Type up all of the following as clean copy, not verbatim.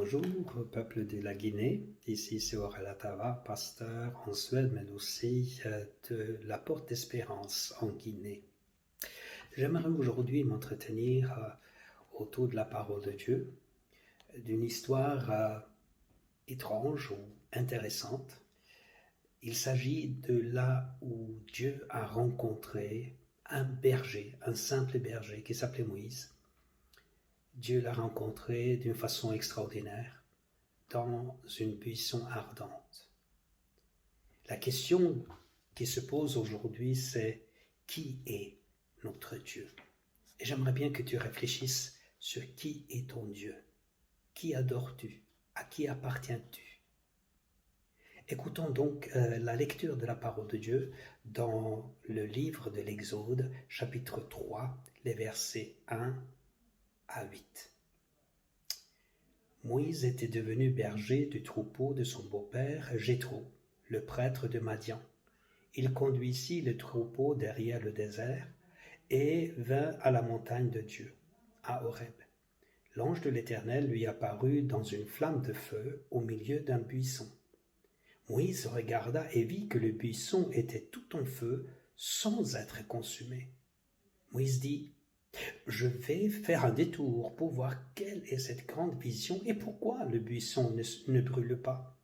Bonjour au peuple de la Guinée, ici c'est Aurel Atava, pasteur en Suède mais aussi de la Porte d'Espérance en Guinée. J'aimerais aujourd'hui m'entretenir autour de la parole de Dieu, d'une histoire étrange ou intéressante. Il s'agit de là où Dieu a rencontré un berger, un simple berger qui s'appelait Moïse. Dieu l'a rencontré d'une façon extraordinaire dans une buisson ardente. La question qui se pose aujourd'hui, c'est qui est notre Dieu? Et j'aimerais bien que tu réfléchisses sur qui est ton Dieu. Qui adores-tu? À qui appartiens-tu? Écoutons donc la lecture de la parole de Dieu dans le livre de l'Exode, chapitre 3, les versets 1 à 8. Moïse était devenu berger du troupeau de son beau-père Jéthro, le prêtre de Madian. Il conduisit le troupeau derrière le désert et vint à la montagne de Dieu, à Horeb. L'ange de l'Éternel lui apparut dans une flamme de feu au milieu d'un buisson. Moïse regarda et vit que le buisson était tout en feu sans être consumé. Moïse dit: Je vais faire un détour pour voir quelle est cette grande vision et pourquoi le buisson ne brûle pas.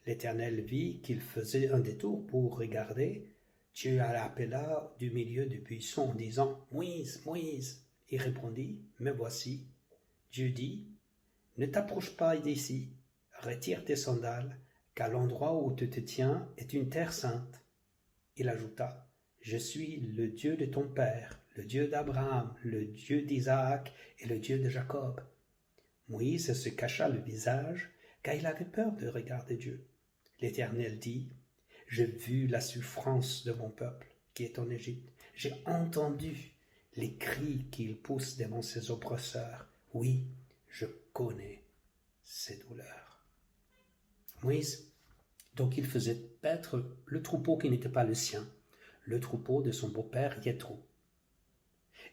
L'Éternel vit qu'il faisait un détour pour regarder. Dieu l'appela du milieu du buisson en disant: Moïse, Moïse. Il répondit: Me voici. Dieu dit: Ne t'approche pas d'ici, retire tes sandales, car l'endroit où tu te tiens est une terre sainte. Il ajouta: Je suis le Dieu de ton père, le Dieu d'Abraham, le Dieu d'Isaac et le Dieu de Jacob. Moïse se cacha le visage, car il avait peur de regarder Dieu. L'Éternel dit: J'ai vu la souffrance de mon peuple qui est en Égypte. J'ai entendu les cris qu'il pousse devant ses oppresseurs. Oui, je connais ses douleurs. Moïse, donc, il faisait paître le troupeau qui n'était pas le sien, le troupeau de son beau-père Jéthro.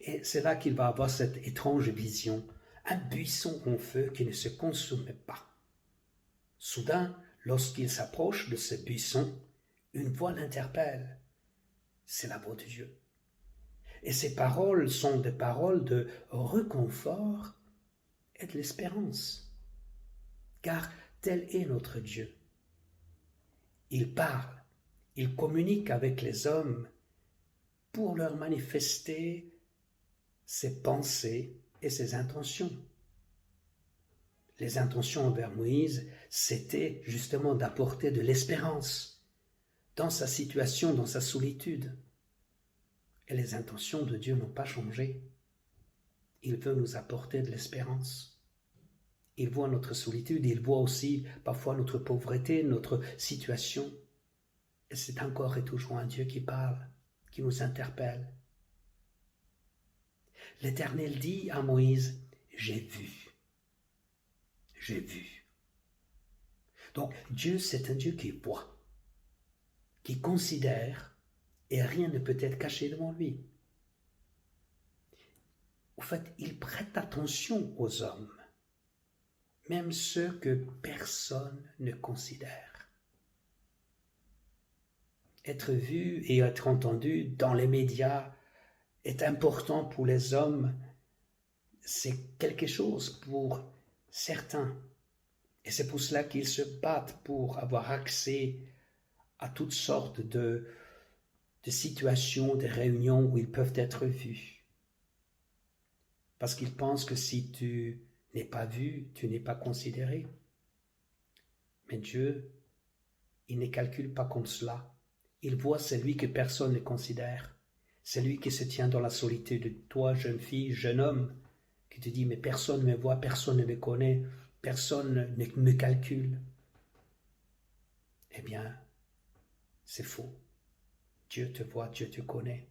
Et c'est là qu'il va avoir cette étrange vision, un buisson en feu qui ne se consumait pas. Soudain, lorsqu'il s'approche de ce buisson, une voix l'interpelle. C'est la voix de Dieu. Et ces paroles sont des paroles de réconfort et de l'espérance. Car tel est notre Dieu. Il parle, il communique avec les hommes pour leur manifester ses pensées et ses intentions. Les intentions envers Moïse, c'était justement d'apporter de l'espérance dans sa situation, dans sa solitude. Et les intentions de Dieu n'ont pas changé. Il veut nous apporter de l'espérance. Il voit notre solitude, il voit aussi parfois notre pauvreté, notre situation. Et c'est encore et toujours un Dieu qui parle, qui nous interpelle. L'Éternel dit à Moïse: J'ai vu. J'ai vu. Donc Dieu, c'est un Dieu qui voit, qui considère, et rien ne peut être caché devant lui. Au fait, il prête attention aux hommes, même ceux que personne ne considère. Être vu et être entendu dans les médias est important pour les hommes. C'est quelque chose pour certains. Et c'est pour cela qu'ils se battent pour avoir accès à toutes sortes de situations, de réunions où ils peuvent être vus. Parce qu'ils pensent que si tu n'es pas vu, tu n'es pas considéré. Mais Dieu, il ne calcule pas comme cela. Il voit celui que personne ne considère. Celui qui se tient dans la solitude. Toi, jeune fille, jeune homme, qui te dit: mais personne ne me voit, personne ne me connaît, personne ne me calcule. Eh bien, c'est faux. Dieu te voit, Dieu te connaît.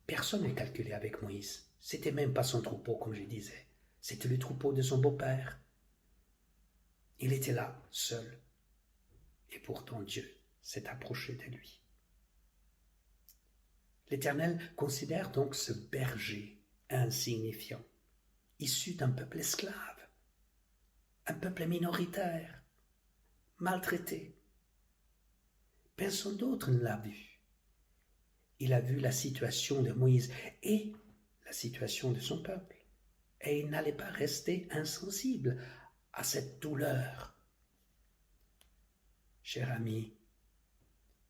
Personne n'est calculé avec Moïse. C'était même pas son troupeau, comme je disais. C'était le troupeau de son beau-père. Il était là, seul. Et pourtant Dieu s'est approché de lui. L'Éternel considère donc ce berger insignifiant. issu d'un peuple esclave, un peuple minoritaire, maltraité. Personne d'autre ne l'a vu. Il a vu la situation de Moïse et la situation de son peuple. Et il n'allait pas rester insensible à cette douleur. Cher ami,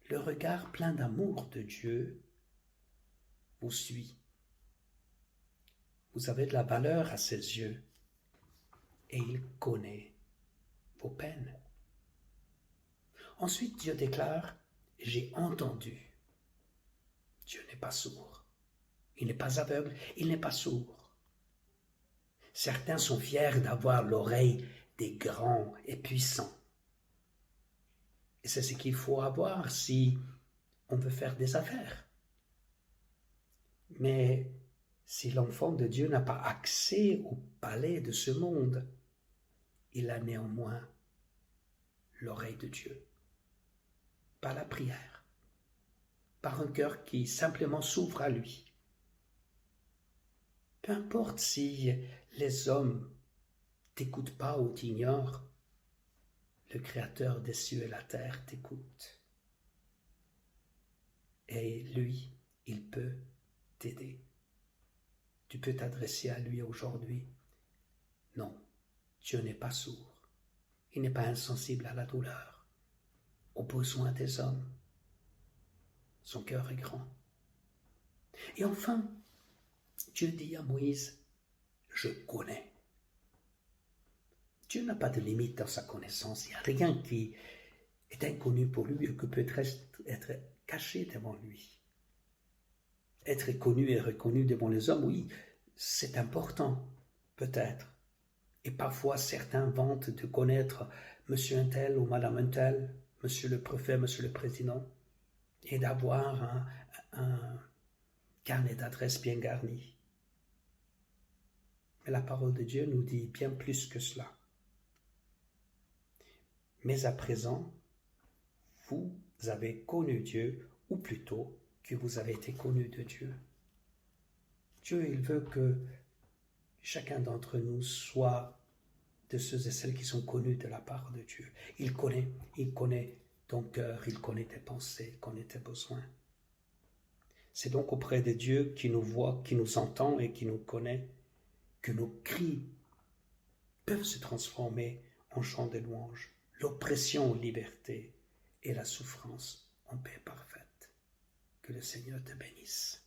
le regard plein d'amour de Dieu vous suit. Vous avez de la valeur à ses yeux et il connaît vos peines. Ensuite, Dieu déclare, « J'ai entendu ». Dieu n'est pas sourd. Il n'est pas aveugle, il n'est pas sourd. Certains sont fiers d'avoir l'oreille des grands et puissants. Et c'est ce qu'il faut avoir si on veut faire des affaires. Mais si l'enfant de Dieu n'a pas accès au palais de ce monde, il a néanmoins l'oreille de Dieu. Par la prière, par un cœur qui simplement s'ouvre à lui. Peu importe si les hommes t'écoutent pas ou t'ignorent, le Créateur des cieux et la terre t'écoute. Et lui, il peut t'aider. Tu peux t'adresser à lui aujourd'hui. Non, Dieu n'est pas sourd. Il n'est pas insensible à la douleur, aux besoins des hommes. Son cœur est grand. Et enfin, Dieu dit à Moïse, « Je connais ». Dieu n'a pas de limite dans sa connaissance. Il n'y a rien qui est inconnu pour lui et que peut être caché devant lui. Être connu et reconnu devant les hommes, oui, c'est important, peut-être. Et parfois, certains vantent de connaître monsieur un tel ou madame un tel, monsieur le préfet, monsieur le président, et d'avoir un carnet d'adresses bien garni. Mais la parole de Dieu nous dit bien plus que cela. Mais à présent, vous avez connu Dieu, ou plutôt que vous avez été connu de Dieu. Dieu, il veut que chacun d'entre nous soit de ceux et celles qui sont connus de la part de Dieu. Il connaît ton cœur, il connaît tes pensées, il connaît tes besoins. C'est donc auprès de Dieu qui nous voit, qui nous entend et qui nous connaît, que nos cris peuvent se transformer en chants de louange, l'oppression en liberté et la souffrance en paix parfaite. Que le Seigneur te bénisse.